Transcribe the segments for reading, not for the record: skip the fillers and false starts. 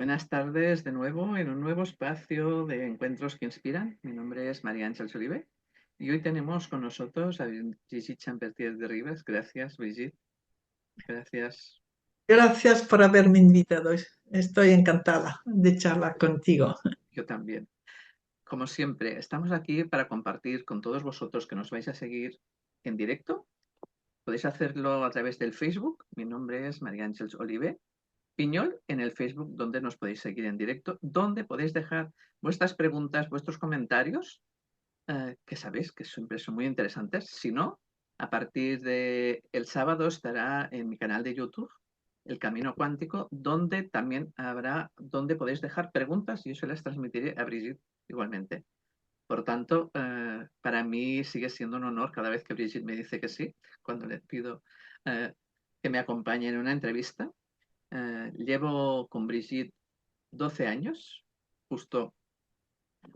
Buenas tardes de nuevo en un nuevo espacio de encuentros que inspiran. Mi nombre es María Ángeles Olive y hoy tenemos con nosotros a Brigitte Champertier de Ribas. Gracias, Brigitte. Gracias. Gracias por haberme invitado. Estoy encantada de charlar contigo. Yo también. Como siempre, estamos aquí para compartir con todos vosotros que nos vais a seguir en directo. Podéis hacerlo a través del Facebook. Mi nombre es María Ángeles Olive Piñol en el Facebook, donde nos podéis seguir en directo, donde podéis dejar vuestras preguntas, vuestros comentarios que sabéis que siempre son muy interesantes. Si no, a partir de el sábado estará en mi canal de YouTube, El Camino Cuántico, donde también habrá, donde podéis dejar preguntas y yo se las transmitiré a Brigitte igualmente. Por tanto, para mí sigue siendo un honor cada vez que Brigitte me dice que sí, cuando le pido eh, que me acompañe en una entrevista. Llevo con Brigitte 12 años, justo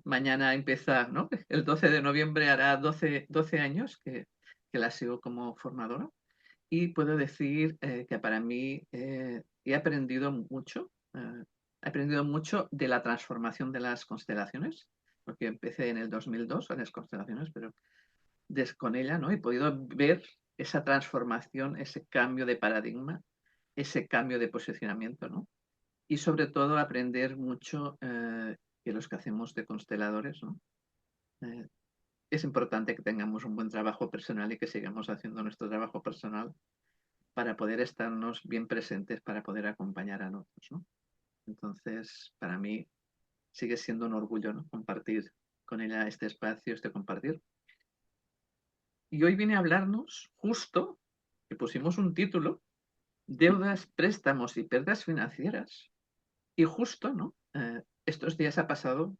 mañana empieza, ¿no? El 12 de noviembre hará doce años que la sigo como formadora y puedo decir que para mí he aprendido mucho de la transformación de las constelaciones, porque empecé en el 2002 en las constelaciones, pero con ella, ¿no? He podido ver esa transformación, ese cambio de paradigma, ese cambio de posicionamiento, ¿no? Y sobre todo aprender mucho que los que hacemos de consteladores, ¿no? Eh, es importante que tengamos un buen trabajo personal y que sigamos haciendo nuestro trabajo personal para poder estarnos bien presentes, para poder acompañar a otros, ¿no? Entonces, para mí sigue siendo un orgullo, ¿no? Compartir con ella este espacio, este compartir. Y hoy viene a hablarnos justo, que pusimos un título, deudas, préstamos y pérdidas financieras. Y justo, ¿no? Estos días ha pasado,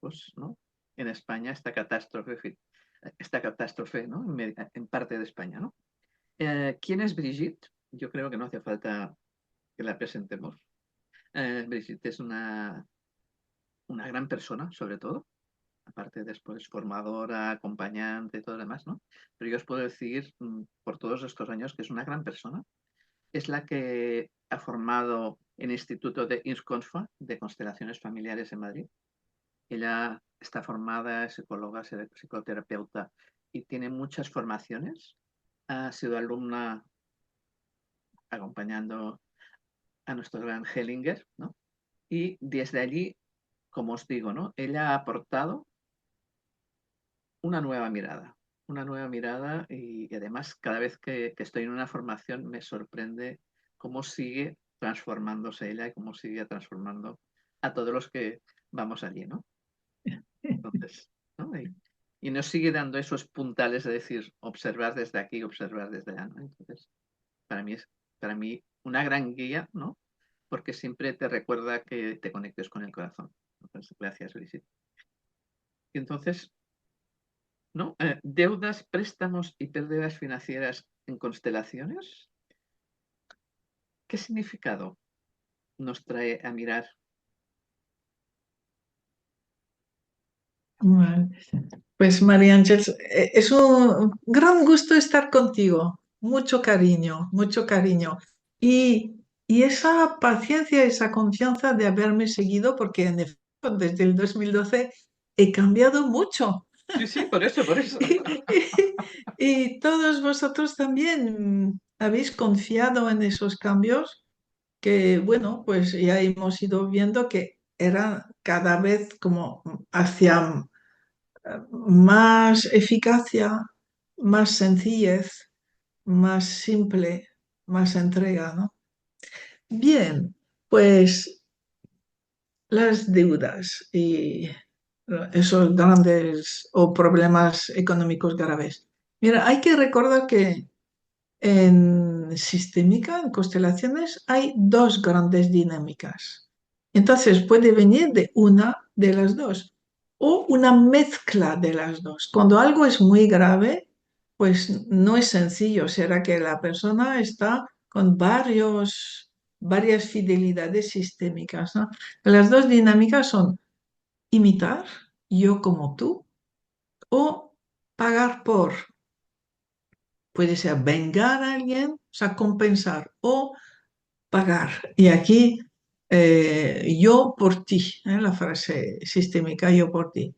pues, ¿no? En España esta catástrofe, ¿no? En parte de España, ¿no? ¿Quién es Brigitte? Yo creo que no hace falta que la presentemos. Brigitte es una gran persona, sobre todo, aparte después formadora, acompañante, todo lo demás, ¿no? Pero yo os puedo decir, por todos estos años, que es una gran persona. Es la que ha formado el Instituto de INSCONSFA, de Constelaciones Familiares en Madrid. Ella está formada, es psicóloga, psicoterapeuta y tiene muchas formaciones. Ha sido alumna acompañando a nuestro gran Hellinger, ¿no? Y desde allí, como os digo, ¿no? Ella ha aportado una una nueva mirada y además cada vez que estoy en una formación me sorprende cómo sigue transformándose ella y cómo sigue transformando a todos los que vamos allí, ¿no? Entonces, ¿no? Y nos sigue dando esos puntales de decir, observar desde aquí, observar desde allá, ¿no? Entonces, para mí una gran guía, ¿no? Porque siempre te recuerda que te conectes con el corazón. Entonces, gracias, Brigitte. Y entonces, ¿no? Deudas, préstamos y pérdidas financieras en constelaciones. ¿Qué significado nos trae a mirar? Vale. Pues María Ángeles, es un gran gusto estar contigo. Mucho cariño, mucho cariño. Y esa paciencia, esa confianza de haberme seguido, porque en efecto, desde el 2012 he cambiado mucho. Sí, sí, por eso, por eso. Y todos vosotros también habéis confiado en esos cambios que, bueno, pues ya hemos ido viendo que eran cada vez como hacia más eficacia, más sencillez, más simple, más entrega, ¿no? Bien, pues las deudas y esos grandes o problemas económicos graves. Mira, hay que recordar que en sistémica, en constelaciones, hay dos grandes dinámicas. Entonces puede venir de una de las dos o una mezcla de las dos. Cuando algo es muy grave, pues no es sencillo. Será que la persona está con varias fidelidades sistémicas, ¿no? Las dos dinámicas son imitar, yo como tú, o pagar por. Puede ser vengar a alguien, o sea, compensar o pagar. Y aquí yo por ti, la frase sistémica yo por ti.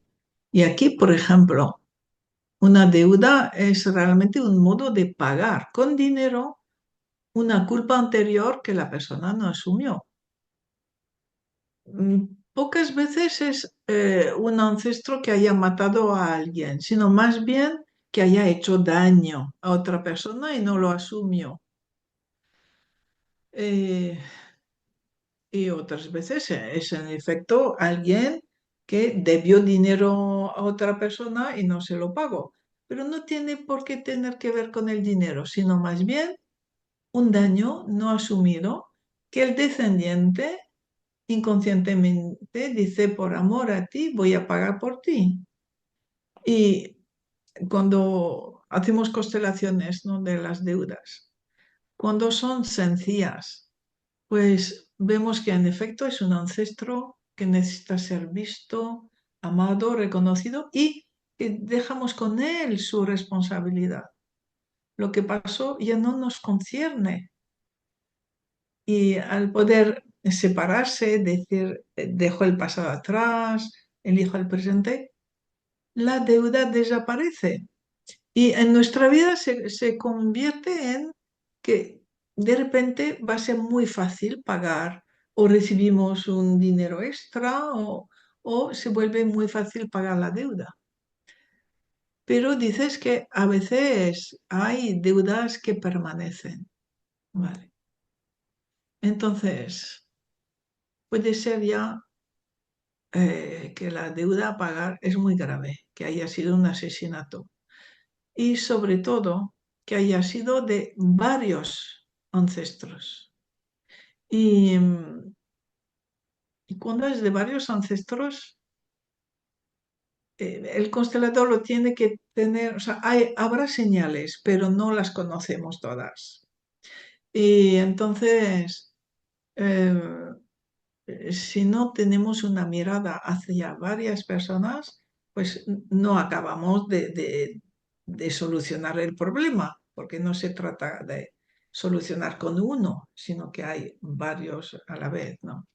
Y aquí, por ejemplo, una deuda es realmente un modo de pagar con dinero una culpa anterior que la persona no asumió. Pocas veces es un ancestro que haya matado a alguien, sino más bien que haya hecho daño a otra persona y no lo asumió. Eh, y otras veces es en efecto alguien que debió dinero a otra persona y no se lo pagó. Pero no tiene por qué tener que ver con el dinero, sino más bien un daño no asumido que el descendiente inconscientemente dice, por amor a ti, voy a pagar por ti. Y cuando hacemos constelaciones, ¿no?, de las deudas, cuando son sencillas, pues vemos que en efecto es un ancestro que necesita ser visto, amado, reconocido y que dejamos con él su responsabilidad. Lo que pasó ya no nos concierne. Y al poder separarse, decir, dejo el pasado atrás, elijo el presente, la deuda desaparece. Y en nuestra vida se convierte en que de repente va a ser muy fácil pagar o recibimos un dinero extra o se vuelve muy fácil pagar la deuda. Pero dices que a veces hay deudas que permanecen. Vale. Entonces, puede ser ya que la deuda a pagar es muy grave, que haya sido un asesinato y sobre todo que haya sido de varios ancestros. Y, y cuando es de varios ancestros, el constelador lo tiene que tener, o sea, habrá señales, pero no las conocemos todas. Y entonces, eh, si no tenemos una mirada hacia varias personas, pues no acabamos de solucionar el problema, porque no se trata de solucionar con uno, sino que hay varios a la vez, ¿no?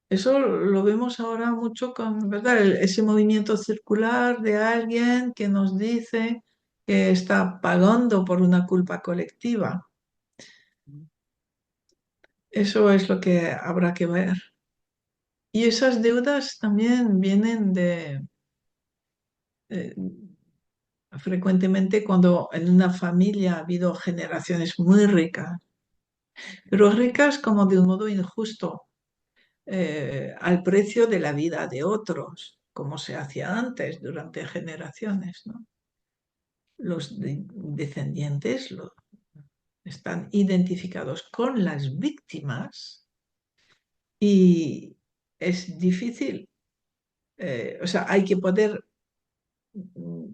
Eso lo vemos ahora mucho con, ¿verdad? Ese movimiento circular de alguien que nos dice que está pagando por una culpa colectiva. Eso es lo que habrá que ver. Y esas deudas también vienen eh, frecuentemente cuando en una familia ha habido generaciones muy ricas, pero ricas como de un modo injusto, al precio de la vida de otros, como se hacía antes durante generaciones, ¿no? Los descendientes están identificados con las víctimas y es difícil, o sea, hay que poder mm,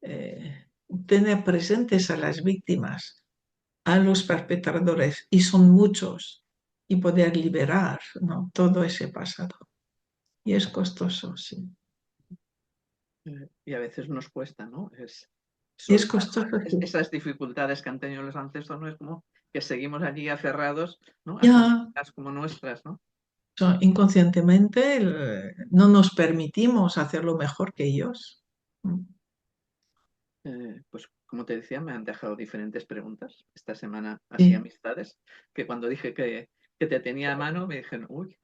eh, tener presentes a las víctimas, a los perpetradores, y son muchos, y poder liberar, ¿no?, todo ese pasado. Y es costoso, sí. Y a veces nos cuesta, ¿no? Es Y es soltar costoso, sí. esas dificultades que han tenido los ancestros, ¿no? Es como que seguimos allí aferrados, ¿no? A Ya, conductas como nuestras, ¿no? inconscientemente no nos permitimos hacerlo mejor que ellos. Pues como te decía, me han dejado diferentes preguntas esta semana, así Sí. amistades, que cuando dije que te tenía a mano, me dijeron, uy,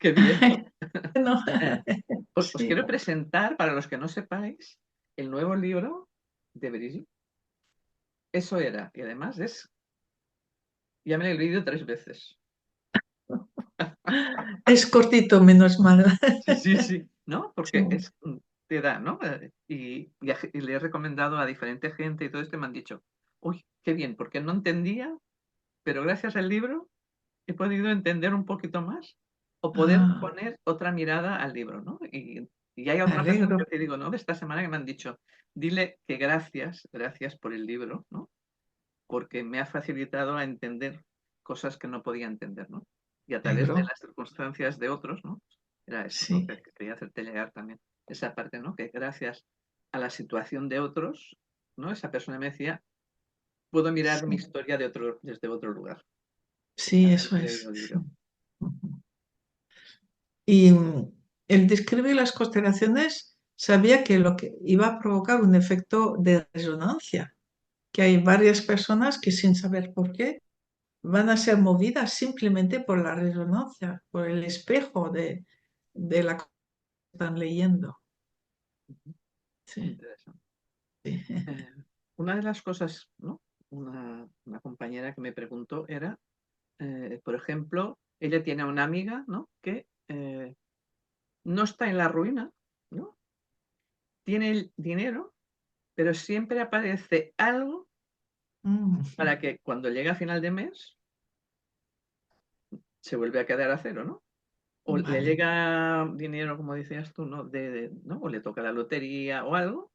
qué bien, ¿no? Bueno, Eh, os sí. quiero presentar, para los que no sepáis, el nuevo libro de Brigitte. Eso era, y además ya me lo he leído 3 veces. Es cortito, menos mal. Sí, sí, sí, ¿no? Sí. Porque te da, ¿no? Y le he recomendado a diferente gente y todo esto y me han dicho, uy, qué bien, porque no entendía, pero gracias al libro he podido entender un poquito más o poder Ah, poner otra mirada al libro, ¿no? Y hay me otra persona que alegro. te digo, ¿no? De esta semana que me han dicho, dile que gracias por el libro, ¿no? Porque me ha facilitado a entender cosas que no podía entender, ¿no? Y a Me través de alegro. las circunstancias de otros, ¿no? Era eso, ¿no? Sí, Que quería hacerte llegar también. Esa parte, ¿no? Que gracias a la situación de otros, ¿no? Esa persona me decía, puedo mirar mi sí, historia desde otro lugar, sí, a eso través del es. Sí. libro. Ujú. Y el describir las constelaciones sabía que lo que iba a provocar un efecto de resonancia, que hay varias personas que sin saber por qué van a ser movidas simplemente por la resonancia, por el espejo de la cosa que están leyendo. Sí, Interesante. sí. Eh, una de las cosas, ¿no? Una compañera que me preguntó era, por ejemplo, ella tiene una amiga, ¿no? Que no está en la ruina, ¿no? Tiene el dinero, pero siempre aparece algo Mm, para que cuando llega a final de mes se vuelve a quedar a cero, ¿no? O le vale, llega dinero, como decías tú, ¿no? ¿no? O le toca la lotería o algo,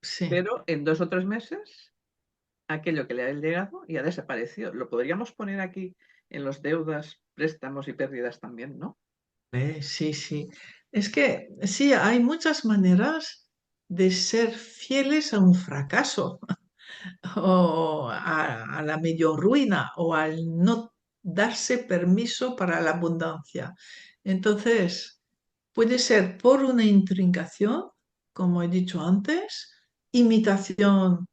sí. pero en 2 o 3 meses aquello que le ha llegado ya desapareció. Lo podríamos poner aquí en los deudas, préstamos y pérdidas también, ¿no? Sí, sí. Es que sí, hay muchas maneras de ser fieles a un fracaso o a la medio ruina o al no darse permiso para la abundancia. Entonces, puede ser por una intrincación, como he dicho antes, imitación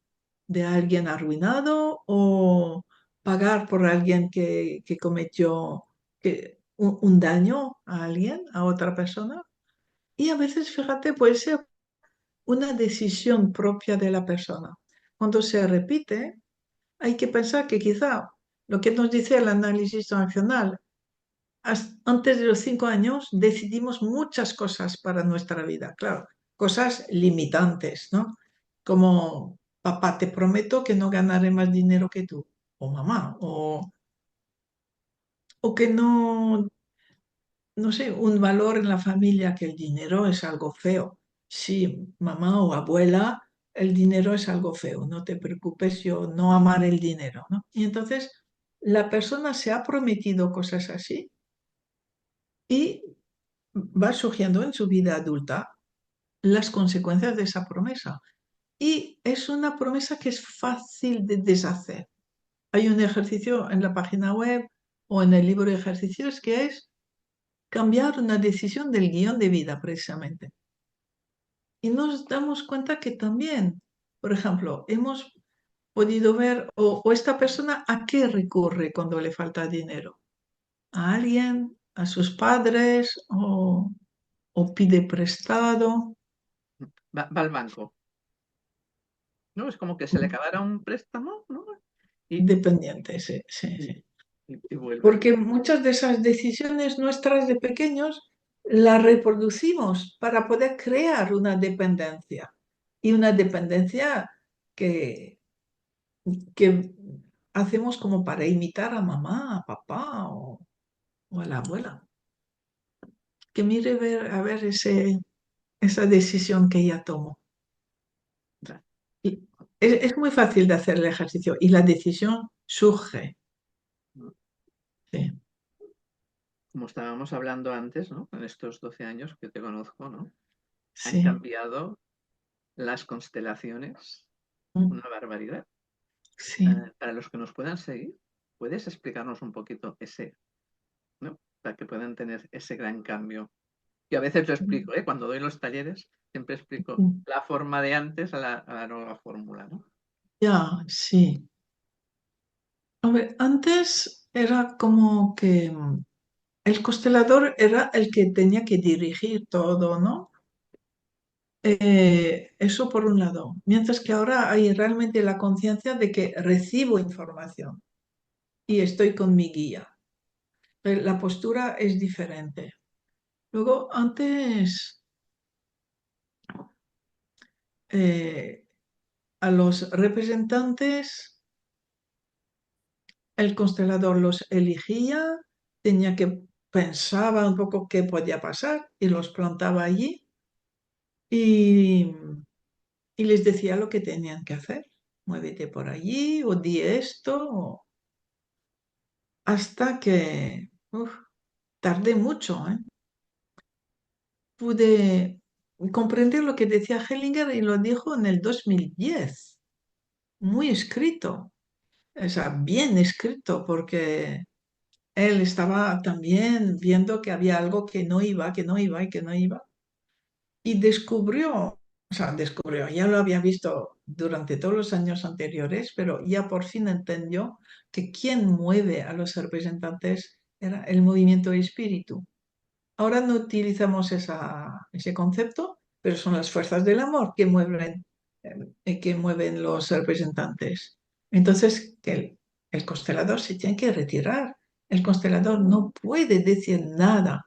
de alguien arruinado o pagar por alguien que cometió un daño a alguien, a otra persona. Y a veces, fíjate, puede ser una decisión propia de la persona. Cuando se repite, hay que pensar que quizá lo que nos dice el análisis transaccional, antes de los 5 años decidimos muchas cosas para nuestra vida, claro, cosas limitantes, ¿no? Como, papá, te prometo que no ganaré más dinero que tú, o mamá, o que no, no sé, un valor en la familia, que el dinero es algo feo. Sí, mamá o abuela, el dinero es algo feo, no te preocupes, yo no amaré el dinero, ¿no? Y entonces la persona se ha prometido cosas así y va surgiendo en su vida adulta las consecuencias de esa promesa. Y es una promesa que es fácil de deshacer. Hay un ejercicio en la página web o en el libro de ejercicios que es cambiar una decisión del guión de vida, precisamente. Y nos damos cuenta que también, por ejemplo, hemos podido ver, o esta persona a qué recurre cuando le falta dinero. ¿A alguien? ¿A sus padres? ¿O pide prestado? Va al banco, ¿no? Es como que se le acabara un préstamo, ¿no? Y, Dependiente, sí, sí, y, sí. y vuelve. Porque muchas de esas decisiones nuestras de pequeños las reproducimos para poder crear una dependencia. Y una dependencia que, que hacemos como para imitar a mamá, a papá o a la abuela. Que mire a ver esa decisión que ella tomó. Ya. Y es muy fácil de hacer el ejercicio y la decisión surge. Sí, Como estábamos hablando antes, ¿no? En estos 12 años que te conozco, ¿no? Han sí, cambiado las constelaciones mm, una barbaridad. sí. Para los que nos puedan seguir, ¿puedes explicarnos un poquito ese, ¿no? Para que puedan tener ese gran cambio. Y a veces lo explico, ¿eh? Cuando doy los talleres, siempre explico Mm. la forma de antes a la nueva fórmula, ¿no? Ya, sí. A ver, antes era como que el constelador era el que tenía que dirigir todo, ¿no? Eso por un lado. Mientras que ahora hay realmente la conciencia de que recibo información y estoy con mi guía. La postura es diferente. Luego, antes, eh, a los representantes, el constelador los elegía, tenía que pensaba un poco qué podía pasar y los plantaba allí y, y les decía lo que tenían que hacer. Muévete por allí o di esto, hasta que tardé mucho, ¿eh? Pude comprender lo que decía Hellinger y lo dijo en el 2010, muy escrito, o sea, bien escrito, porque él estaba también viendo que había algo que no iba, que no iba y que no iba. Y descubrió, ya lo había visto durante todos los años anteriores, pero ya por fin entendió que quien mueve a los representantes era el movimiento de espíritu. Ahora no utilizamos ese concepto, pero son las fuerzas del amor que mueven los representantes. Entonces, que el constelador se tiene que retirar. El constelador no puede decir nada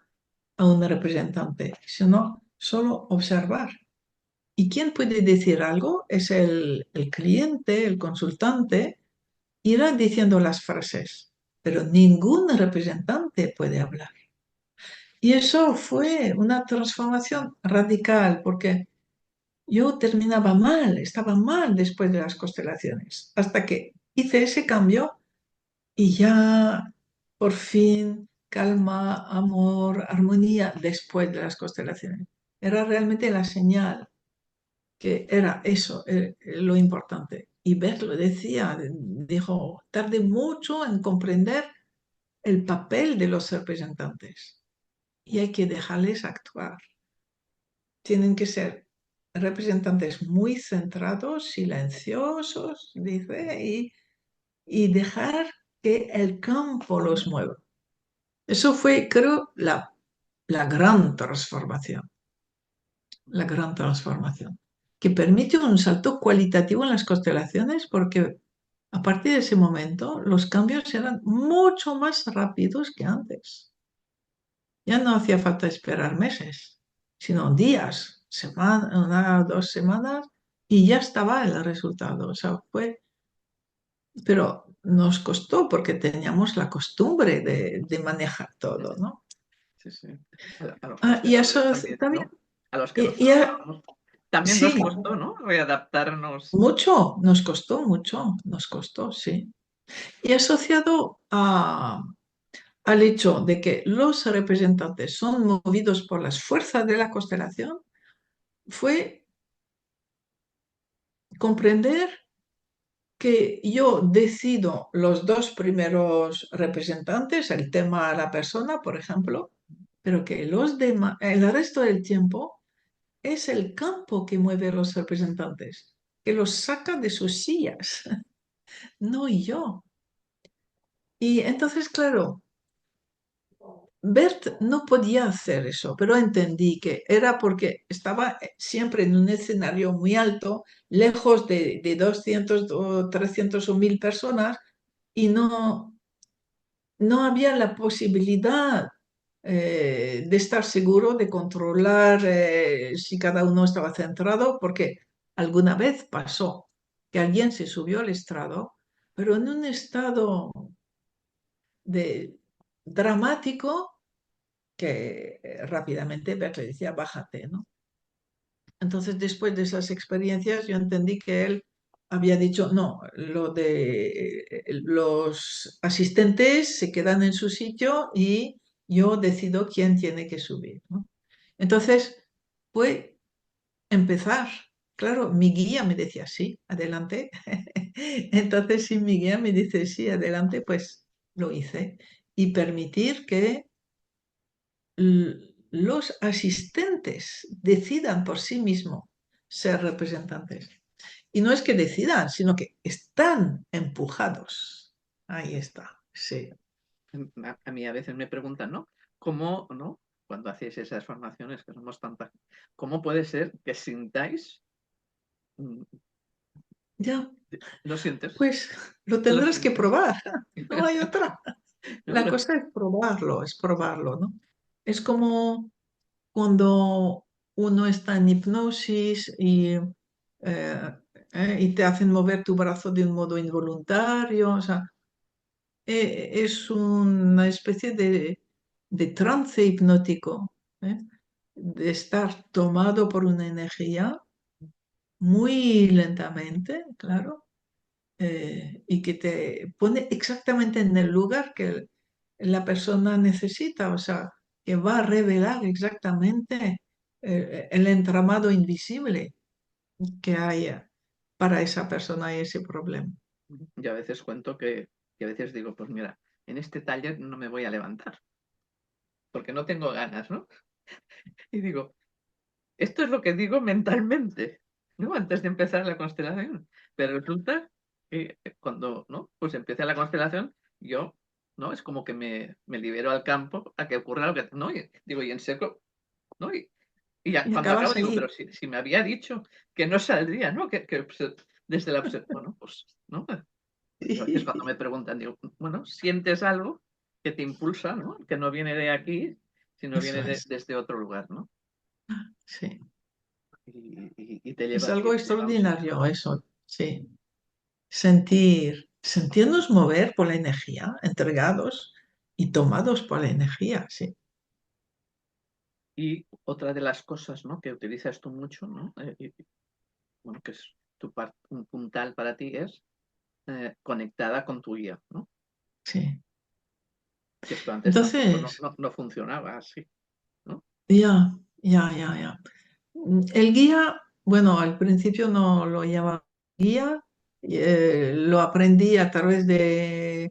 a un representante, sino solo observar. ¿Y quién puede decir algo? Es el cliente, el consultante, irá diciendo las frases, pero ningún representante puede hablar. Y eso fue una transformación radical, porque yo terminaba mal, estaba mal después de las constelaciones, hasta que hice ese cambio y ya por fin calma, amor, armonía después de las constelaciones. Era realmente la señal que era eso, lo importante. Y Bert lo decía, dijo, tardé mucho en comprender el papel de los representantes y hay que dejarles actuar. Tienen que ser representantes muy centrados, silenciosos, dice, y dejar que el campo los mueva. Eso fue, creo, la gran transformación, la gran transformación, que permite un salto cualitativo en las constelaciones porque a partir de ese momento los cambios eran mucho más rápidos que antes. Ya no hacía falta esperar meses, sino días, una, 2 semanas, y ya estaba el resultado. O sea, pero nos costó porque teníamos la costumbre de manejar todo, ¿no? Sí, sí. A los Y consteladores eso también, también, ¿no? A los que nos y, y a- trabajamos también nos sí, costó, ¿no? Readaptarnos. mucho, nos costó mucho, nos costó, sí. Y asociado al hecho de que los representantes son movidos por las fuerzas de la constelación, fue comprender que yo decido los dos primeros representantes, el tema a la persona, por ejemplo, pero que los demás, el resto del tiempo es el campo que mueve a los representantes, que los saca de sus sillas, no yo. Y entonces, claro, Bert no podía hacer eso, pero entendí que era porque estaba siempre en un escenario muy alto, lejos de 200 o 300 o 1000 personas, y no había la posibilidad de estar seguro, de controlar si cada uno estaba centrado, porque alguna vez pasó que alguien se subió al estrado, pero en un estado de dramático que rápidamente Bert le decía, bájate, ¿no? Entonces, después de esas experiencias, yo entendí que él había dicho, no, lo de los asistentes se quedan en su sitio y yo decido quién tiene que subir, ¿no? Entonces, fue empezar. Claro, mi guía me decía, sí, adelante. Entonces, si mi guía me dice, sí, adelante, pues lo hice. Y permitir que los asistentes decidan por sí mismos ser representantes. Y no es que decidan, sino que están empujados. Ahí está, sí. A mí a veces me preguntan, ¿no? ¿Cómo, no? Cuando hacéis esas formaciones, que somos tantas, ¿cómo puede ser que sintáis? mm, Ya, ¿Lo sientes? pues lo ¿Lo tendrás que sientes? probar. No hay otra. ¿No? La cosa es probarlo, ¿no? Es como cuando uno está en hipnosis y te hacen mover tu brazo de un modo involuntario. O sea, es una especie de trance hipnótico, ¿eh? De estar tomado por una energía muy lentamente, claro, y que te pone exactamente en el lugar que la persona necesita, o sea, que va a revelar exactamente el entramado invisible que haya para esa persona y ese problema. Yo a veces cuento que a veces digo, pues mira, en este taller no me voy a levantar, porque no tengo ganas, ¿no? Y digo, esto es lo que digo mentalmente, ¿no? Antes de empezar la constelación. Pero resulta que cuando, ¿no? Pues empieza la constelación, yo, ¿no? Es como que me libero al campo a que ocurra lo que, ¿no? Y digo, y en seco, ¿no? Y ya Y cuando acabo acabas digo, pero ahí. si me había dicho que no saldría, ¿no? Desde la bueno, pues, ¿no? Y a veces cuando me preguntan, digo, bueno, sientes algo que te impulsa, ¿no? Que no viene de aquí, sino viene Eso es, desde otro lugar, ¿no? sí. Y te Es lleva, y algo te lleva a un sitio. extraordinario eso, sí. Sentirnos mover por la energía, entregados y tomados por la energía, sí. Y otra de las cosas, ¿no? Que utilizas tú mucho, ¿no? Bueno, que es un puntal para ti, es conectada con tu guía, ¿no? Sí. Que esto antes tampoco Entonces, no funcionaba así, ¿no? ya. El guía, bueno, al principio no lo llamaba guía, lo aprendí a través eh,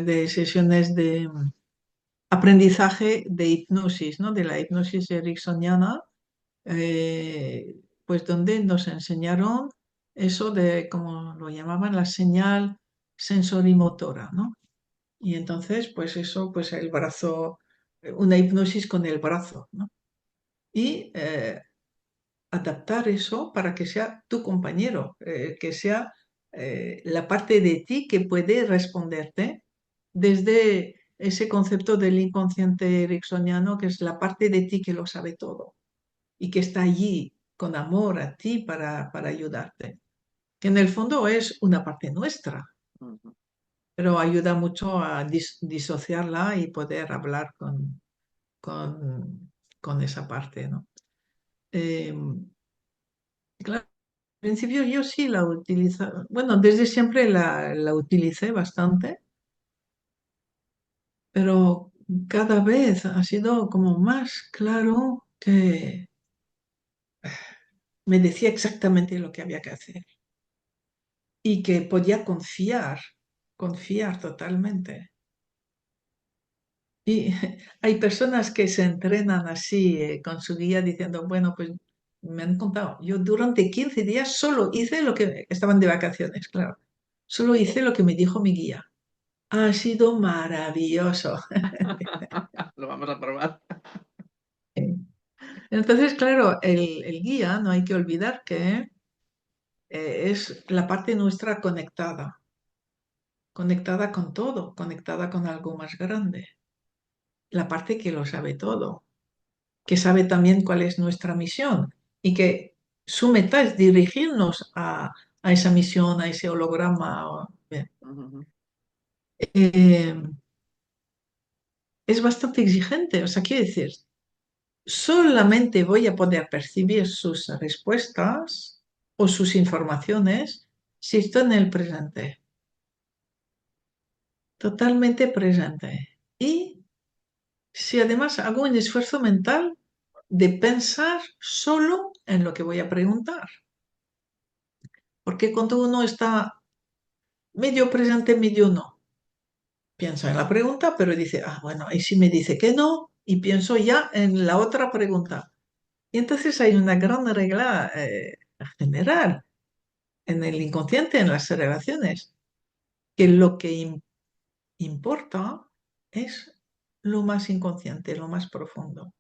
de sesiones de aprendizaje de hipnosis, ¿no? De la hipnosis ericksoniana, pues donde nos enseñaron eso de, como lo llamaban, la señal sensorimotora, ¿no? Y entonces, pues eso, pues el brazo, una hipnosis con el brazo, ¿no? Y adaptar eso para que sea tu compañero, que sea la parte de ti que puede responderte desde ese concepto del inconsciente ericksoniano, que es la parte de ti que lo sabe todo y que está allí con amor a ti para ayudarte, que en el fondo es una parte nuestra, Ujú. pero ayuda mucho a disociarla y poder hablar con esa parte, ¿no? Eh, claro, al principio yo sí la utilizaba, bueno, desde siempre la utilicé bastante, pero cada vez ha sido como más claro que me decía exactamente lo que había que hacer y que podía confiar totalmente. Y hay personas que se entrenan así con su guía diciendo, bueno, pues me han contado, yo durante 15 días solo hice lo que estaban de vacaciones, claro, solo hice lo que me dijo mi guía. Ha sido maravilloso. Lo vamos a probar. Entonces, claro, el guía, no hay que olvidar que es la parte nuestra conectada, conectada con todo, conectada con algo más grande, la parte que lo sabe todo, que sabe también cuál es nuestra misión y que su meta es dirigirnos a esa misión, a ese holograma. Bien. Ujú. Eh, es bastante exigente, o sea, quiere decir, solamente voy a poder percibir sus respuestas o sus informaciones si estoy en el presente, totalmente presente. Y si además hago un esfuerzo mental de pensar solo en lo que voy a preguntar, porque cuando uno está medio presente, medio no, piensa en la pregunta, pero dice, ah, bueno, y si me dice que no, y pienso ya en la otra pregunta. Y entonces hay una gran regla general en el inconsciente, en las relaciones, que lo que importa es lo más inconsciente, lo más profundo.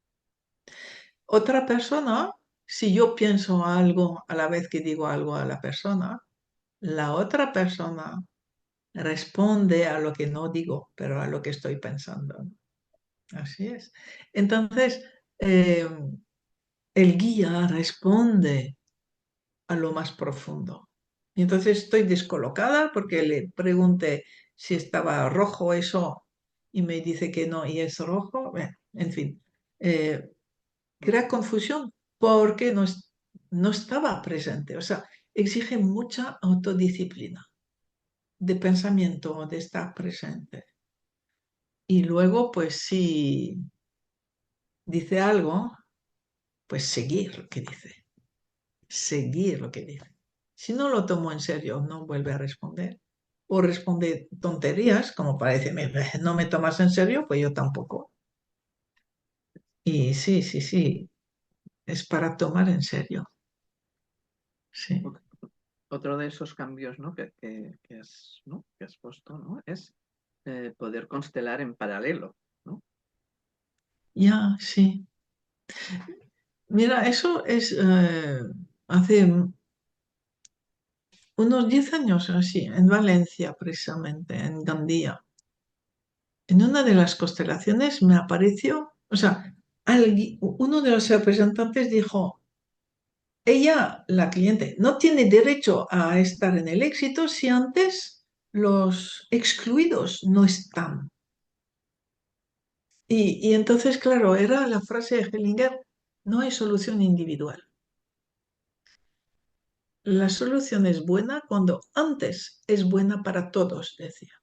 Otra persona, si yo pienso algo a la vez que digo algo a la persona, la otra persona responde a lo que no digo, pero a lo que estoy pensando. Así es. Entonces, eh, el guía responde a lo más profundo. Y entonces estoy descolocada porque le pregunté si estaba rojo eso y me dice que no y es rojo. Bueno, en fin, eh, crea confusión porque no estaba presente. O sea, exige mucha autodisciplina de pensamiento, de estar presente. Y luego, pues si dice algo, pues seguir lo que dice, seguir lo que dice. Si no lo tomo en serio, no vuelve a responder. o responde tonterías, como parece, no me tomas en serio, pues yo tampoco. Y sí, sí, sí, es para tomar en serio. Sí. Ot- Otro de esos cambios, ¿no? ¿no? Que has puesto, ¿no? Es poder constelar en paralelo, ¿no? Ya, sí. Mira, eso es hace unos 10 años así, en Valencia precisamente, en Gandía. En una de las constelaciones me apareció, o sea, uno de los representantes dijo, ella, la cliente, no tiene derecho a estar en el éxito si antes los excluidos no están. Y entonces, claro, era la frase de Hellinger, no hay solución individual. La solución es buena cuando antes es buena para todos, decía.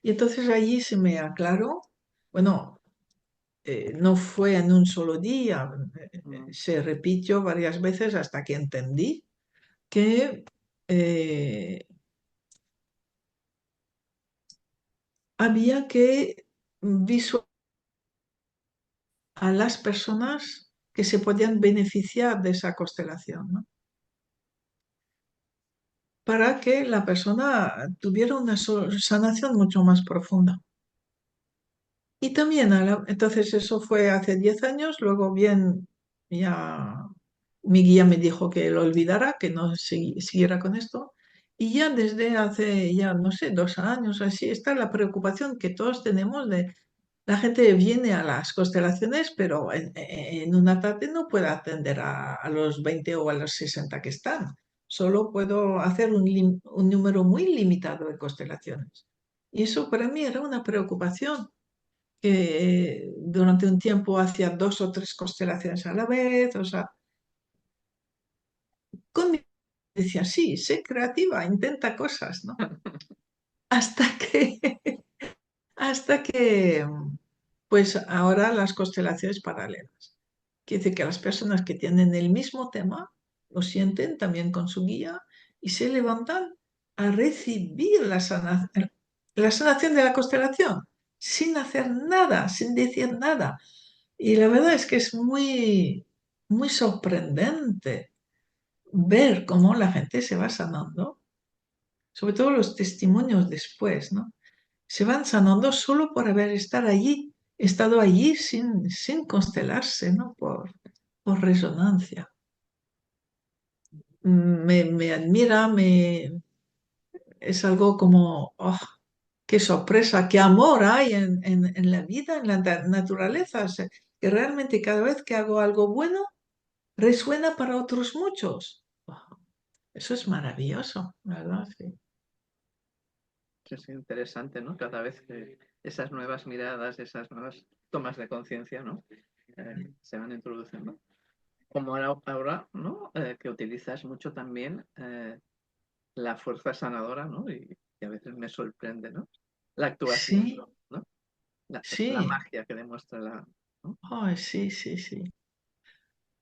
Y entonces allí se me aclaró, bueno, no fue en un solo día, Mm, se repitió varias veces hasta que entendí que había que visualizar a las personas que se podían beneficiar de esa constelación, ¿no? Para que la persona tuviera una sanación mucho más profunda. Y también, entonces eso fue hace 10 años, luego bien, ya mi guía me dijo que lo olvidara, que no siguiera con esto. Y ya desde hace, ya no sé, 2 años así, está la preocupación que todos tenemos de la gente viene a las constelaciones, pero en una tarde no puedo atender a los 20 o a los 60 que están. Solo puedo hacer un número muy limitado de constelaciones. Y eso para mí era una preocupación que durante un tiempo hacía 2 o 3 constelaciones a la vez, o sea, conmigo decía, sí, sé creativa, intenta cosas, ¿no? Hasta que, hasta que, pues ahora las constelaciones paralelas. Quiere decir que las personas que tienen el mismo tema lo sienten también con su guía y se levantan a recibir la sanación de la constelación, sin hacer nada, sin decir nada. Y la verdad es que es muy, muy sorprendente ver cómo la gente se va sanando, sobre todo los testimonios después, ¿no? Se van sanando solo por estado allí sin constelarse, ¿no? Por resonancia. Me admira, es algo como, oh, qué sorpresa, qué amor hay en la vida, en la naturaleza. O sea, que realmente cada vez que hago algo bueno, resuena para otros muchos. Oh, eso es maravilloso, ¿verdad? Sí. es interesante, ¿no? Cada vez que esas nuevas miradas, esas nuevas tomas de conciencia, ¿no? Se van introduciendo. Como ahora, ¿no? Que utilizas mucho también la fuerza sanadora, ¿no? Y a veces me sorprende, ¿no? La actuación, Sí, ¿no? La sí, magia que demuestra ¿no? ay, sí, sí, sí.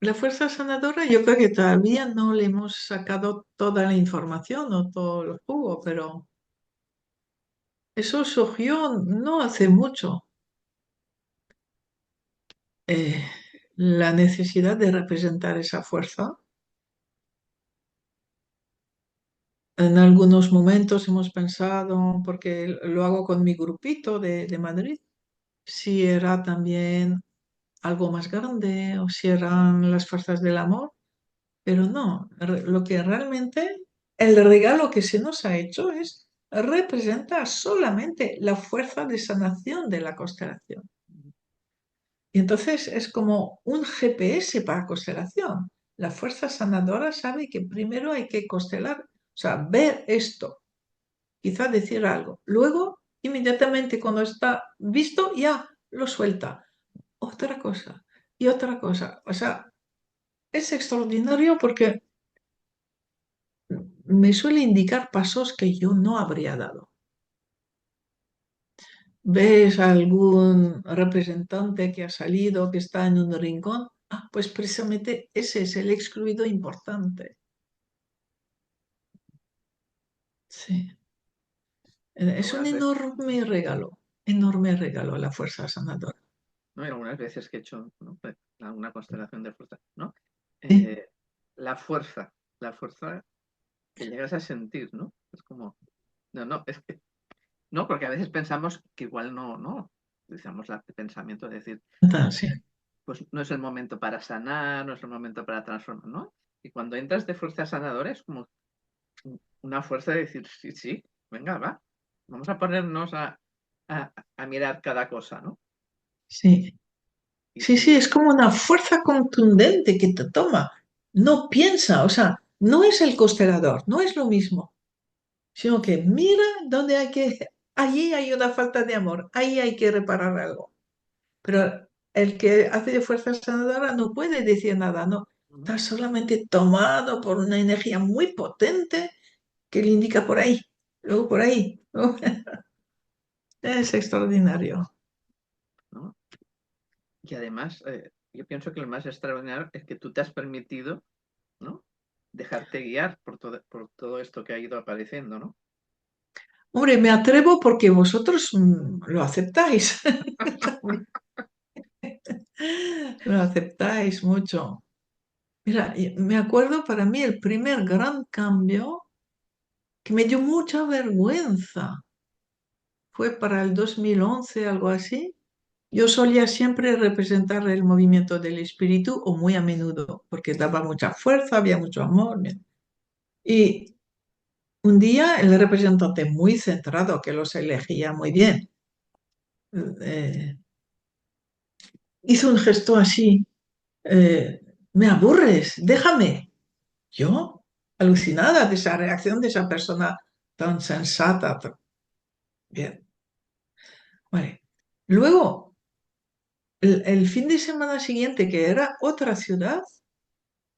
La fuerza sanadora yo creo que todavía no le hemos sacado toda la información o todo el jugo, pero eso surgió no hace mucho. Eh, la necesidad de representar esa fuerza. En algunos momentos hemos pensado, porque lo hago con mi grupito de Madrid, si era también algo más grande o si eran las fuerzas del amor, pero no, lo que realmente, el regalo que se nos ha hecho es representar solamente la fuerza de sanación de la constelación. Y entonces es como un GPS para constelación. La fuerza sanadora sabe que primero hay que constelar, o sea, ver esto, quizá decir algo. Luego, inmediatamente cuando está visto, ya lo suelta. Otra cosa y otra cosa. O sea, es extraordinario porque me suele indicar pasos que yo no habría dado. ¿Ves algún representante que ha salido, que está en un rincón? Ah, pues precisamente ese es el excluido importante. sí. Y Es un algunas veces, enorme regalo la fuerza sanadora. ¿no? Y algunas veces que he hecho, ¿no? Pues, alguna constelación de fuerza, ¿no? Sí, Eh, la fuerza que llegas a sentir, ¿no? Es como, no, es que, no, porque a veces pensamos que igual no, utilizamos el pensamiento de decir, sí, pues no es el momento para sanar, no es el momento para transformar, ¿no? Y cuando entras de fuerza sanadora es como una fuerza de decir, sí, sí, venga, va, vamos a ponernos a mirar cada cosa, ¿no? sí. Y, Sí, sí, y es como una fuerza contundente que te toma. No piensa, o sea, no es el constelador, no es lo mismo, sino que mira dónde allí hay una falta de amor, ahí hay que reparar algo. Pero el que hace de fuerza sanadora no puede decir nada, no. ¿no? Está solamente tomado por una energía muy potente que le indica por ahí, luego por ahí. ¿No? Es extraordinario. ¿No? Y además, yo pienso que lo más extraordinario es que tú te has permitido, ¿no? Dejarte guiar por todo esto que ha ido apareciendo, ¿no? Hombre, me atrevo porque vosotros lo aceptáis. Lo aceptáis mucho. Mira, y me acuerdo para mí el primer gran cambio que me dio mucha vergüenza. Fue para el 2011, algo así. Yo solía siempre representar el movimiento del espíritu, o muy a menudo, porque daba mucha fuerza, había mucho amor. Bien. Y un día el representante muy centrado, que los elegía muy bien, eh, hizo un gesto así, me aburres, déjame. Yo, alucinada de esa reacción de esa persona tan sensata. Bien, vale. Luego, el fin de semana siguiente, que era otra ciudad,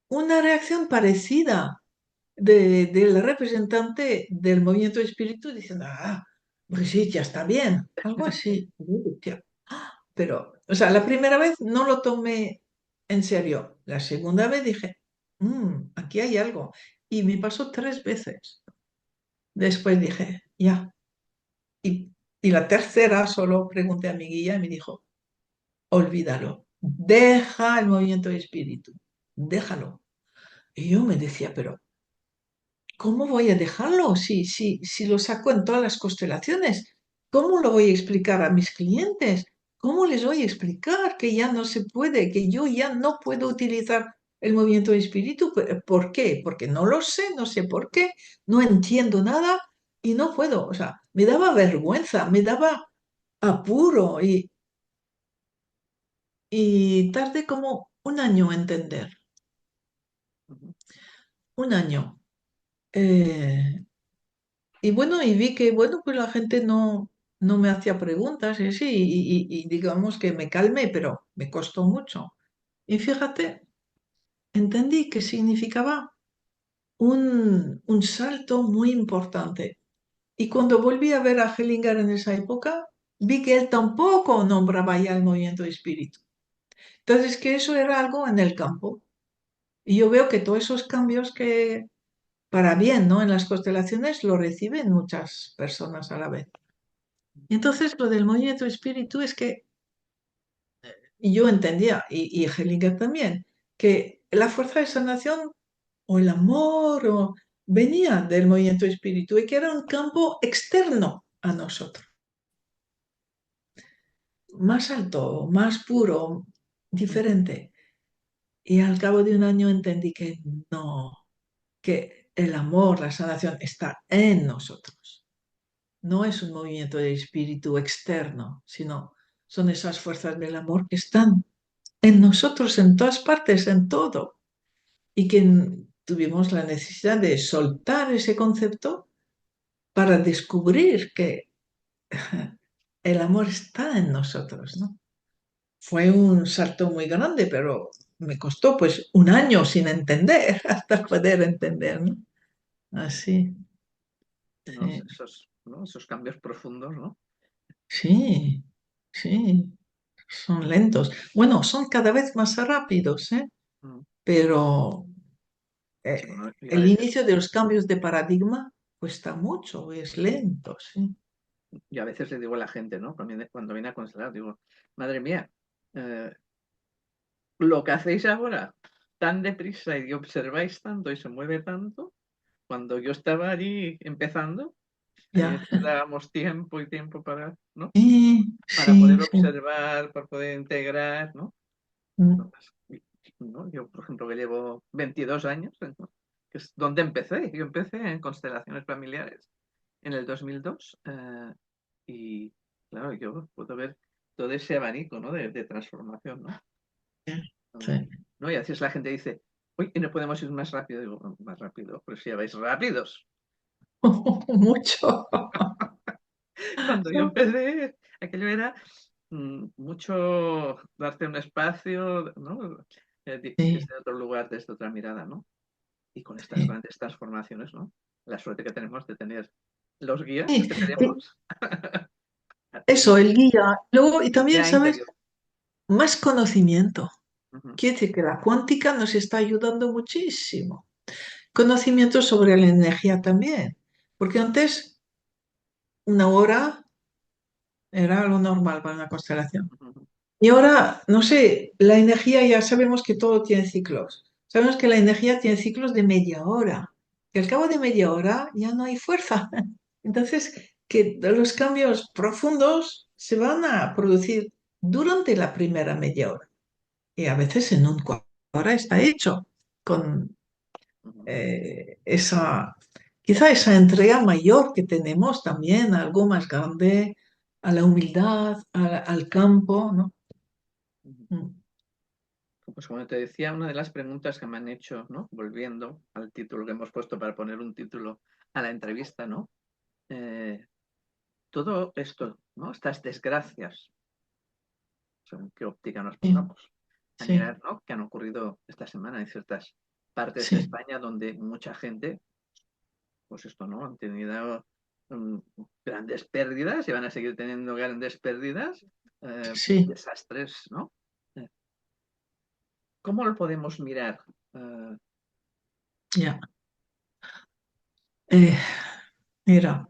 una reacción parecida del representante del movimiento espíritu diciendo, Brigitte, ya está bien, algo así. Hostia. Pero, o sea, la primera vez no lo tomé en serio. La segunda vez dije, aquí hay algo". Y me pasó 3 veces. Después dije, ya. Y, y la tercera solo pregunté a mi guía y me dijo, olvídalo, deja el movimiento de espíritu, déjalo. Y yo me decía, pero ¿cómo voy a dejarlo si lo saco en todas las constelaciones? ¿Cómo lo voy a explicar a mis clientes? ¿Cómo les voy a explicar que ya no se puede, que yo ya no puedo utilizar el movimiento de espíritu? ¿Por qué? Porque no lo sé, no sé por qué, no entiendo nada y no puedo. O sea, me daba vergüenza, me daba apuro y tardé como un año en entender, Ujú. un año. Eh, Y bueno, y vi que, bueno, pues la gente no me hacía preguntas y así, y digamos que me calmé, pero me costó mucho. Y fíjate, entendí que significaba un salto muy importante. Y cuando volví a ver a Hellinger en esa época, vi que él tampoco nombraba ya el movimiento de espíritu. Entonces, que eso era algo en el campo. Y yo veo que todos esos cambios que, para bien, ¿no? En las constelaciones lo reciben muchas personas a la vez. Y entonces lo del movimiento espíritu es que yo entendía, y Hellinger también, que la fuerza de sanación o el amor venía del movimiento espíritu y que era un campo externo a nosotros, más alto, más puro, diferente. Y al cabo de un año entendí que no, que el amor, la sanación está en nosotros. No es un movimiento de espíritu externo, sino son esas fuerzas del amor que están en nosotros, en todas partes, en todo. Y que tuvimos la necesidad de soltar ese concepto para descubrir que el amor está en nosotros, ¿no? Fue un salto muy grande, pero me costó pues un año sin entender hasta poder entender, ¿no? Así, sí, ¿No? Esos cambios profundos, ¿no? sí, sí, son lentos. Bueno, son cada vez más rápidos, ¿eh? Mm. Pero Sí, bueno, iba a el decir, inicio de los cambios de paradigma cuesta mucho, es lento, sí. Y a veces le digo a la gente, ¿no? Cuando viene a constelar, digo, madre mía, eh, lo que hacéis ahora tan deprisa y observáis tanto y se mueve tanto, cuando yo estaba allí empezando, allí Ya. necesitábamos tiempo y tiempo para, ¿no? Sí, Para sí, poder sí. observar, para poder integrar, ¿no? Mm, No, ¿no? Yo, por ejemplo, que llevo 22 años, ¿no? Que es donde empecé. Yo empecé en constelaciones familiares en el 2002 y, claro, yo puedo ver todo ese abanico, ¿no? de transformación, ¿no? sí. ¿No? Y a veces la gente dice, uy, ¿y no podemos ir más rápido? Digo, "No, más rápido, pero si ya vais rápidos. Mucho. Cuando yo empecé, aquello era mucho darte un espacio, ¿no? Sí, Desde otro lugar, desde otra mirada, ¿no? Y con estas sí. grandes transformaciones, ¿no? La suerte que tenemos de tener los guías Sí, que tenemos, eso, el el guía. Luego, y el también, guía ¿sabes? interior. Más conocimiento. Ujú, Quiere decir que la cuántica nos está ayudando muchísimo. Conocimiento sobre la energía también. Porque antes, una hora era lo normal para una constelación. ujú, Y ahora, no sé, la energía ya sabemos que todo tiene ciclos. Sabemos que la energía tiene ciclos de media hora, que al cabo de media hora ya no hay fuerza. Entonces, que los cambios profundos se van a producir durante la primera media hora. Y a veces en un cuarto de hora está hecho con ujú, esa, quizá esa entrega mayor que tenemos también, algo más grande, a la humildad, al campo, ¿no? ujú. Mm. Pues como te decía, una de las preguntas que me han hecho, ¿no? Volviendo al título que hemos puesto para poner un título a la entrevista, ¿no? Eh, todo esto, ¿no? Estas desgracias, según qué óptica nos Sí, pongamos, a sí, mirar, ¿no? Que han ocurrido esta semana en ciertas partes de sí, España donde mucha gente, pues esto, ¿no? Han tenido mm, grandes pérdidas y van a seguir teniendo grandes pérdidas, sí, desastres, ¿no? Eh, ¿Cómo lo podemos mirar? Eh, ya. Eh, mira,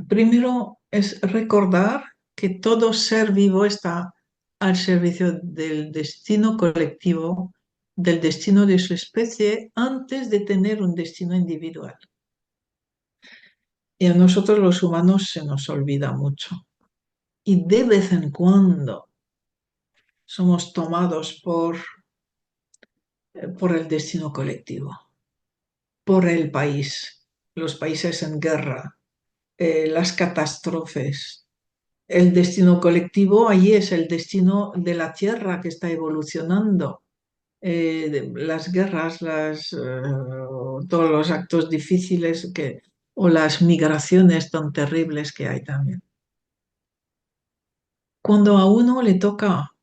primero es recordar que todo ser vivo está al servicio del destino colectivo, del destino de su especie, antes de tener un destino individual. Y a nosotros los humanos se nos olvida mucho. Y de vez en cuando somos tomados por el destino colectivo, por el país, los países en guerra, las catástrofes. El destino colectivo allí es el destino de la Tierra que está evolucionando. Las guerras, todos los actos difíciles o las migraciones tan terribles que hay también. Cuando a uno le toca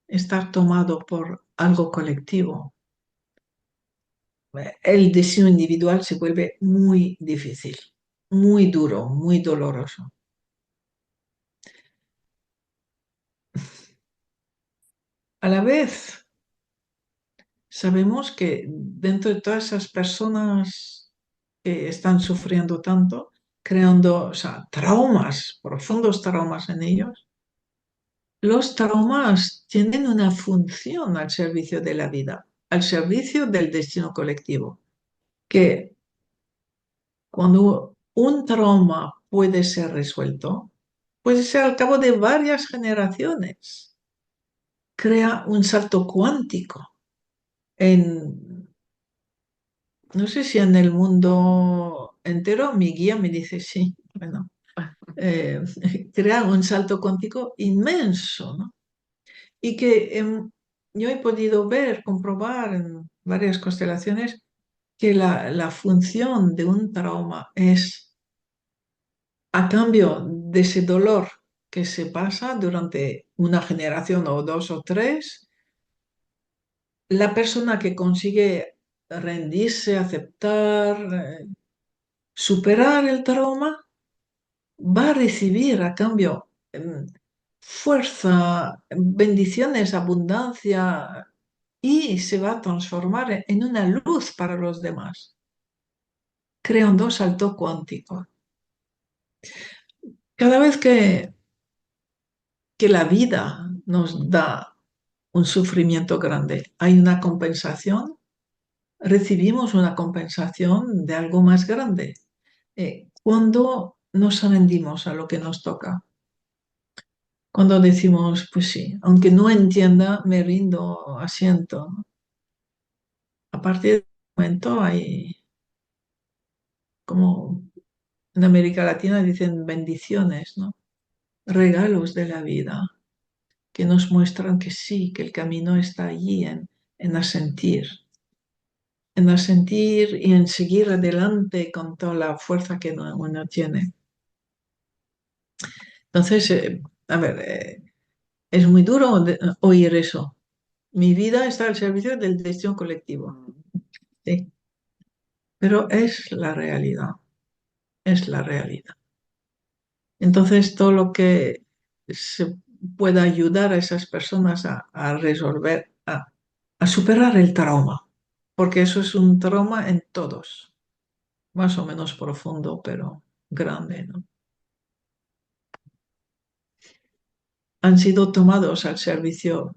estar tomado por algo colectivo, el destino individual se vuelve muy difícil, muy duro, muy doloroso. A la vez, sabemos que dentro de todas esas personas que están sufriendo tanto, creando, o sea, traumas, profundos traumas en ellos, los traumas tienen una función al servicio de la vida, al servicio del destino colectivo, que cuando un trauma puede ser resuelto, puede ser al cabo de varias generaciones, crea un salto cuántico en, no sé si en el mundo entero, mi guía me dice sí, bueno, eh, crea un salto cuántico inmenso, ¿no? Y que yo he podido ver, comprobar en varias constelaciones que la función de un trauma es, a cambio de ese dolor que se pasa durante una generación o dos o tres, la persona que consigue rendirse, aceptar, superar el trauma, va a recibir a cambio fuerza, bendiciones, abundancia y se va a transformar en una luz para los demás, creando salto cuántico. Cada vez que la vida nos da un sufrimiento grande, hay una compensación, recibimos una compensación de algo más grande. Cuando nos rendimos a lo que nos toca, cuando decimos, pues sí, aunque no entienda, me rindo, asiento, ¿no? A partir de ese momento hay, como en América Latina dicen, bendiciones, ¿no? Regalos de la vida que nos muestran que sí, que el camino está allí en asentir y en seguir adelante con toda la fuerza que uno tiene. Entonces, a ver, es muy duro oír eso. Mi vida está al servicio del destino colectivo. Mm. Sí, pero es la realidad, es la realidad. Entonces, todo lo que se pueda ayudar a esas personas a resolver, a superar el trauma, porque eso es un trauma en todos, más o menos profundo, pero grande, ¿no? Han sido tomados al servicio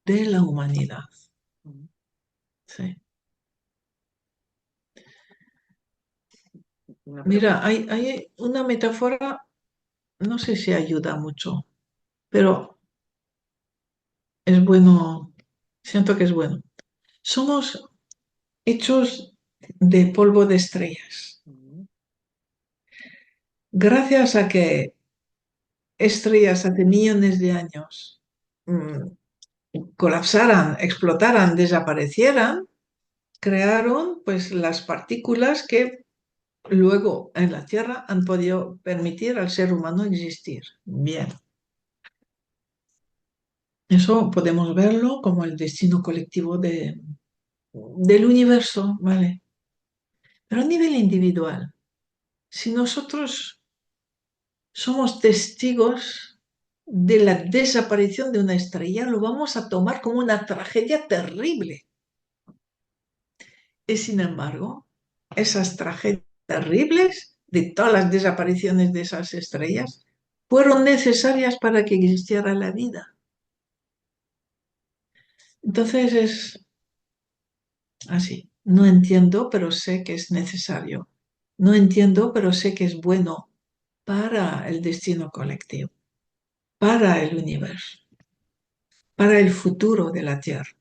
de la humanidad. Mm. Sí. Una Mira, pregunta. hay una metáfora, no sé si ayuda mucho, pero es bueno, siento que es bueno. Somos hechos de polvo de estrellas. Mm. Gracias a que estrellas hace millones de años colapsaran, explotaran, desaparecieran, crearon pues las partículas que luego en la Tierra han podido permitir al ser humano existir. Bien, eso podemos verlo como el destino colectivo del universo, ¿vale? Pero a nivel individual, si nosotros somos testigos de la desaparición de una estrella, lo vamos a tomar como una tragedia terrible. Y sin embargo, esas tragedias terribles de todas las desapariciones de esas estrellas fueron necesarias para que existiera la vida. Entonces es así. No entiendo, pero sé que es necesario. No entiendo, pero sé que es bueno para el destino colectivo, para el universo, para el futuro de la Tierra.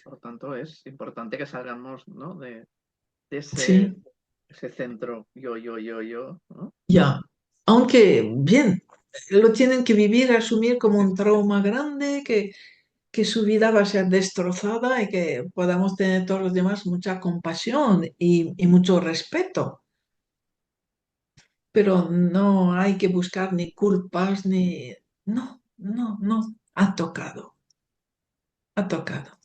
Por tanto, es importante que salgamos, ¿no? de ese, Sí, ese centro yo, ¿no? ya. Aunque, bien, lo tienen que vivir, asumir como un trauma grande, que su vida va a ser destrozada y que podamos tener todos los demás mucha compasión y mucho respeto. Pero no hay que buscar ni culpas ni... No, no, no. Ha tocado, ha tocado.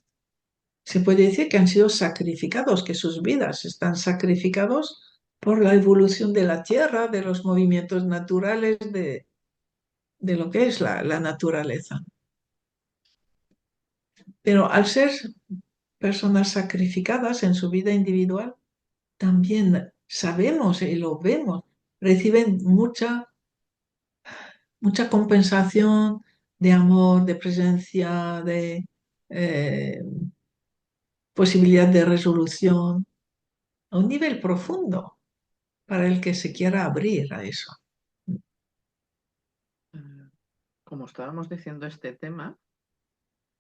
Se puede decir que han sido sacrificados, que sus vidas están sacrificados por la evolución de la Tierra, de los movimientos naturales, de lo que es la naturaleza. Pero al ser personas sacrificadas en su vida individual, también sabemos y lo vemos, reciben mucha compensación de amor, de presencia, de eh, posibilidad de resolución a un nivel profundo para el que se quiera abrir a eso. Eh, Como estábamos diciendo este tema,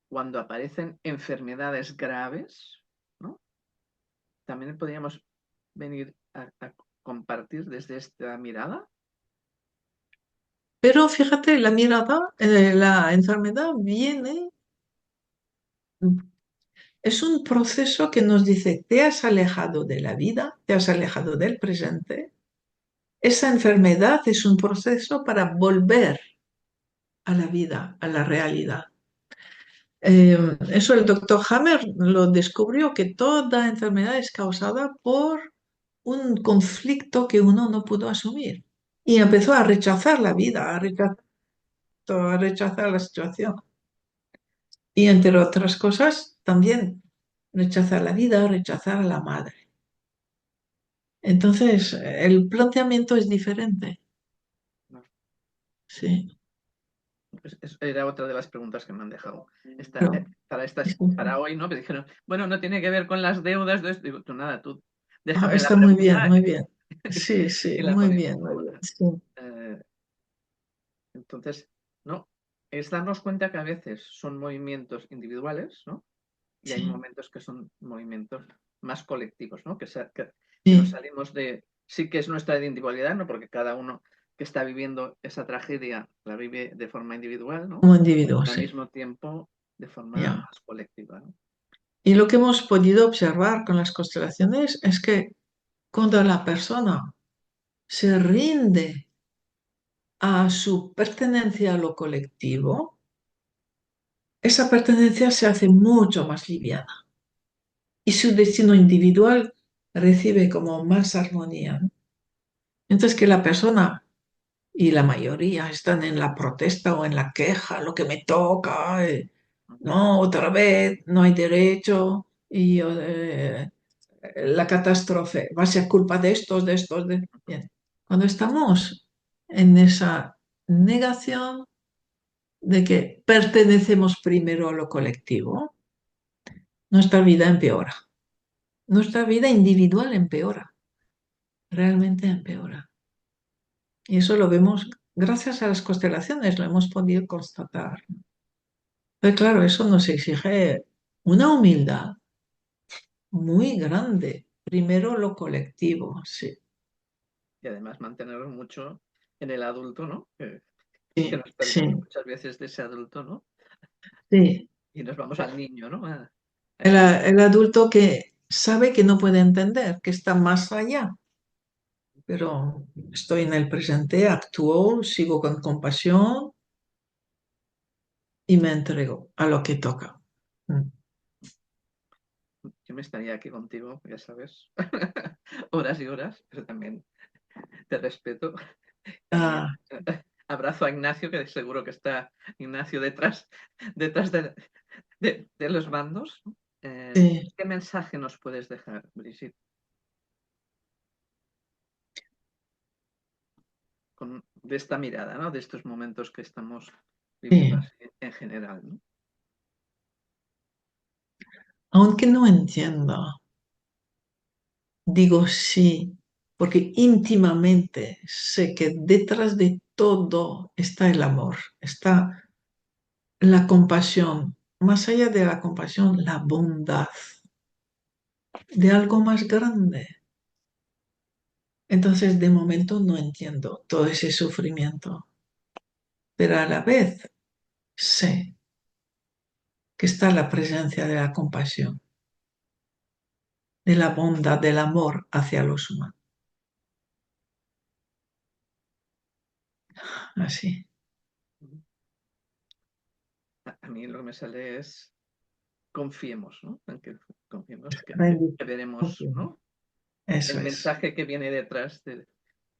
cuando aparecen enfermedades graves, ¿no? También podríamos venir a compartir desde esta mirada. Pero fíjate, la mirada, la enfermedad viene, es un proceso que nos dice, te has alejado de la vida, te has alejado del presente. Esa enfermedad es un proceso para volver a la vida, a la realidad. Eso el doctor Hammer lo descubrió, que toda enfermedad es causada por un conflicto que uno no pudo asumir. Y empezó a rechazar la vida, a rechazar la situación. Y entre otras cosas, también rechazar la vida, rechazar a la madre. Entonces, el planteamiento es diferente. ¿no? Sí, Era otra de las preguntas que me han dejado. pero, Para hoy, ¿no? Me dijeron, bueno, no tiene que ver con las deudas de esto. Digo, tú nada, tú déjame la está muy bien, pregunta muy bien. Sí, sí, y la muy ponemos, bien, muy ¿no? bien. Sí, Eh, entonces, no, es darnos cuenta que a veces son movimientos individuales, ¿no? Y hay sí, momentos que son movimientos más colectivos, ¿no? Que nos sí, salimos de, sí que es nuestra individualidad, ¿no? Porque cada uno que está viviendo esa tragedia la vive de forma individual, ¿no? como individuo, Pero al sí. mismo tiempo de forma Ya. más colectiva, ¿no? Y lo que hemos podido observar con las constelaciones es que cuando la persona se rinde a su pertenencia a lo colectivo, esa pertenencia se hace mucho más liviana y su destino individual recibe como más armonía, ¿no? Entonces que la persona y la mayoría están en la protesta o en la queja, lo que me toca, no, otra vez, no hay derecho y la catástrofe va a ser culpa de estos, de estos, de... Bien. Cuando estamos en esa negación de que pertenecemos primero a lo colectivo, nuestra vida empeora, nuestra vida individual empeora, realmente empeora. Y eso lo vemos gracias a las constelaciones, lo hemos podido constatar. Pero claro, eso nos exige una humildad muy grande. Primero lo colectivo, sí, Y además mantenerlo mucho en el adulto, ¿no? Que sí, nos perdemos sí, muchas veces de ese adulto, ¿no? sí. Y nos vamos al niño, ¿no? A El, ese, el adulto que sabe que no puede entender, que está más allá, pero estoy en el presente, actúo, sigo con compasión y me entrego a lo que toca. Mm. yo me estaría aquí contigo, ya sabes, horas y horas, pero también te respeto. Y Ah, abrazo a Ignacio, que seguro que está Ignacio detrás de los bandos. sí. ¿Qué mensaje nos puedes dejar, Brigitte, de esta mirada, ¿no? De estos momentos que estamos viviendo Sí, así en general, ¿no? aunque no entienda, digo sí, porque íntimamente sé que detrás de todo está el amor, está la compasión, más allá de la compasión, la bondad de algo más grande. Entonces, de momento no entiendo todo ese sufrimiento, pero a la vez sé que está la presencia de la compasión, de la bondad, del amor hacia los humanos. Así. A mí lo que me sale es confiemos, ¿no? En que confiemos Bendición. que veremos, ¿no? Eso El es. mensaje que viene detrás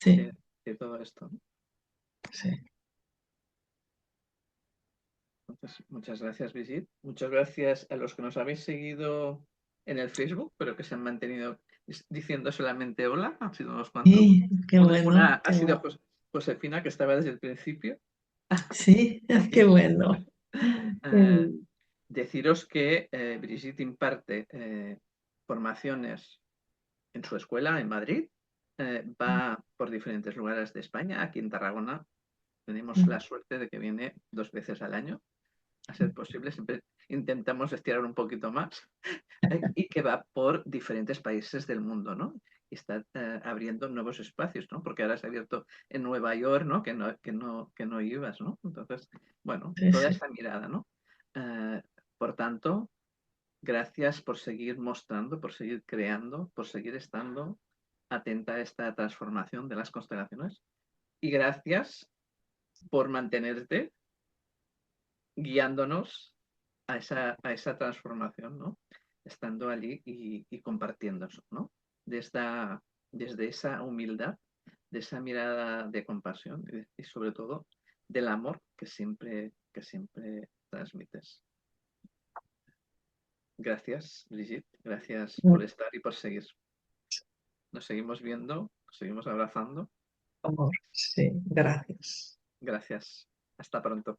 Sí, de todo esto, ¿no? sí. Entonces, muchas gracias, Brigitte. Muchas gracias a los que nos habéis seguido en el Facebook, pero que se han mantenido diciendo solamente hola, han sido unos cuantos. Sí, qué Una bueno, ha qué sido bueno. Josefina, que estaba desde el principio. Sí, qué bueno. Eh, deciros que Brigitte imparte formaciones en su escuela en Madrid. Va por diferentes lugares de España. Aquí en Tarragona tenemos la suerte de que viene 2 veces al año, a ser posible. Siempre intentamos estirar un poquito más. Y que va por diferentes países del mundo, ¿no? Y está abriendo nuevos espacios, ¿no? Porque ahora se ha abierto en Nueva York, ¿no? Que no ibas, ¿no? Entonces, bueno, Sí, toda sí. esta mirada, ¿no? Eh, por tanto, gracias por seguir mostrando, por seguir creando, por seguir estando atenta a esta transformación de las constelaciones. Y gracias por mantenerte guiándonos a esa transformación, ¿no? Estando allí y compartiendo, ¿no? Desde esa humildad, de esa mirada de compasión y sobre todo del amor que siempre transmites. Gracias, Brigitte. Gracias por estar y por seguir. Nos seguimos viendo, nos seguimos abrazando. Amor, sí, gracias. Gracias. Hasta pronto.